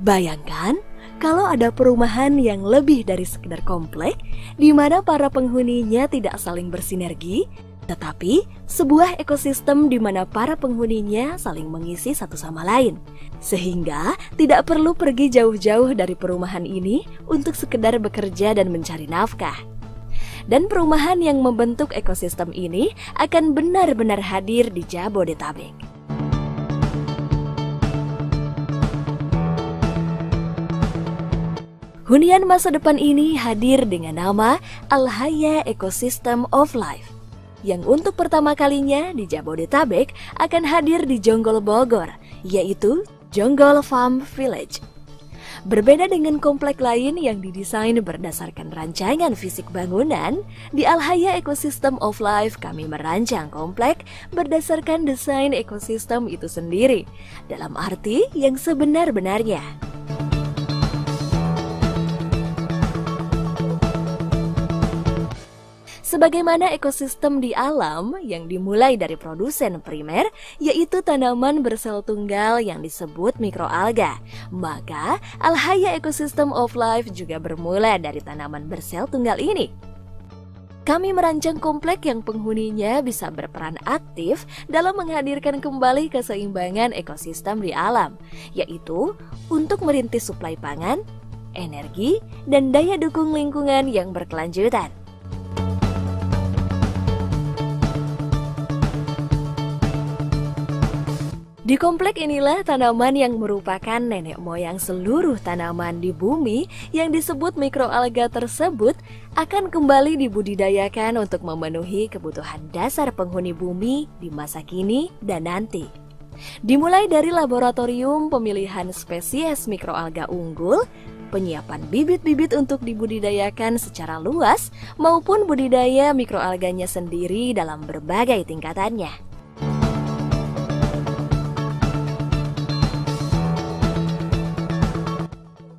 Bayangkan kalau ada perumahan yang lebih dari sekedar komplek, di mana para penghuninya tidak saling bersinergi, tetapi sebuah ekosistem di mana para penghuninya saling mengisi satu sama lain. Sehingga tidak perlu pergi jauh-jauh dari perumahan ini untuk sekedar bekerja dan mencari nafkah. Dan perumahan yang membentuk ekosistem ini akan benar-benar hadir di Jabodetabek. Hunian masa depan ini hadir dengan nama Alhaya Ecosystem of Life, yang untuk pertama kalinya di Jabodetabek akan hadir di Jonggol Bogor, yaitu Jonggol Farm Village. Berbeda dengan komplek lain yang didesain berdasarkan rancangan fisik bangunan, di Alhaya Ecosystem of Life kami merancang komplek berdasarkan desain ekosistem itu sendiri, dalam arti yang sebenar-benarnya. Sebagaimana ekosistem di alam yang dimulai dari produsen primer, yaitu tanaman bersel tunggal yang disebut mikroalga, maka Alhaya Ecosystem of Life juga bermula dari tanaman bersel tunggal ini. Kami merancang komplek yang penghuninya bisa berperan aktif dalam menghadirkan kembali keseimbangan ekosistem di alam, yaitu untuk merintis suplai pangan, energi, dan daya dukung lingkungan yang berkelanjutan. Di komplek inilah tanaman yang merupakan nenek moyang seluruh tanaman di bumi yang disebut mikroalga tersebut akan kembali dibudidayakan untuk memenuhi kebutuhan dasar penghuni bumi di masa kini dan nanti. Dimulai dari laboratorium pemilihan spesies mikroalga unggul, penyiapan bibit-bibit untuk dibudidayakan secara luas, maupun budidaya mikroalganya sendiri dalam berbagai tingkatannya.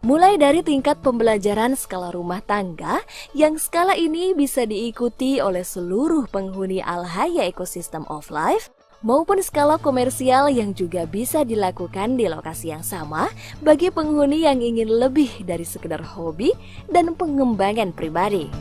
Mulai dari tingkat pembelajaran skala rumah tangga, yang skala ini bisa diikuti oleh seluruh penghuni Alhaya Ecosystem of Life, maupun skala komersial yang juga bisa dilakukan di lokasi yang sama bagi penghuni yang ingin lebih dari sekedar hobi dan pengembangan pribadi.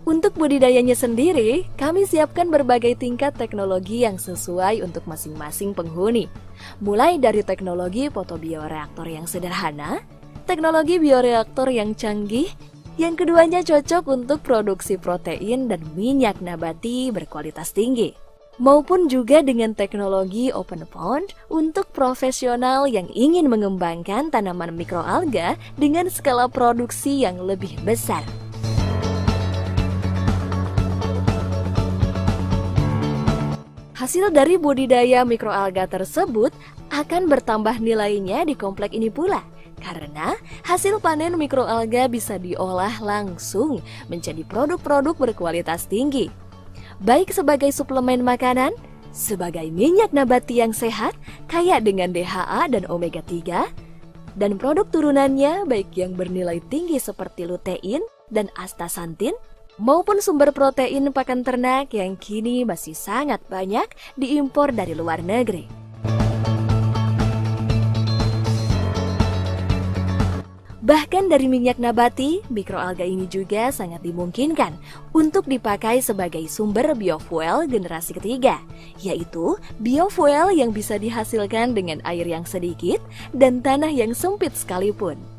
Untuk budidayanya sendiri, kami siapkan berbagai tingkat teknologi yang sesuai untuk masing-masing penghuni. Mulai dari teknologi fotobioreaktor yang sederhana, teknologi bioreaktor yang canggih, yang keduanya cocok untuk produksi protein dan minyak nabati berkualitas tinggi, maupun juga dengan teknologi open pond untuk profesional yang ingin mengembangkan tanaman mikroalga dengan skala produksi yang lebih besar. Hasil dari budidaya mikroalga tersebut akan bertambah nilainya di komplek ini pula, karena hasil panen mikroalga bisa diolah langsung menjadi produk-produk berkualitas tinggi, baik sebagai suplemen makanan, sebagai minyak nabati yang sehat, kaya dengan DHA dan omega 3, dan produk turunannya baik yang bernilai tinggi seperti lutein dan astaxanthin, maupun sumber protein pakan ternak yang kini masih sangat banyak diimpor dari luar negeri. Bahkan dari minyak nabati, mikroalga ini juga sangat dimungkinkan untuk dipakai sebagai sumber biofuel generasi ketiga, yaitu biofuel yang bisa dihasilkan dengan air yang sedikit dan tanah yang sempit sekalipun.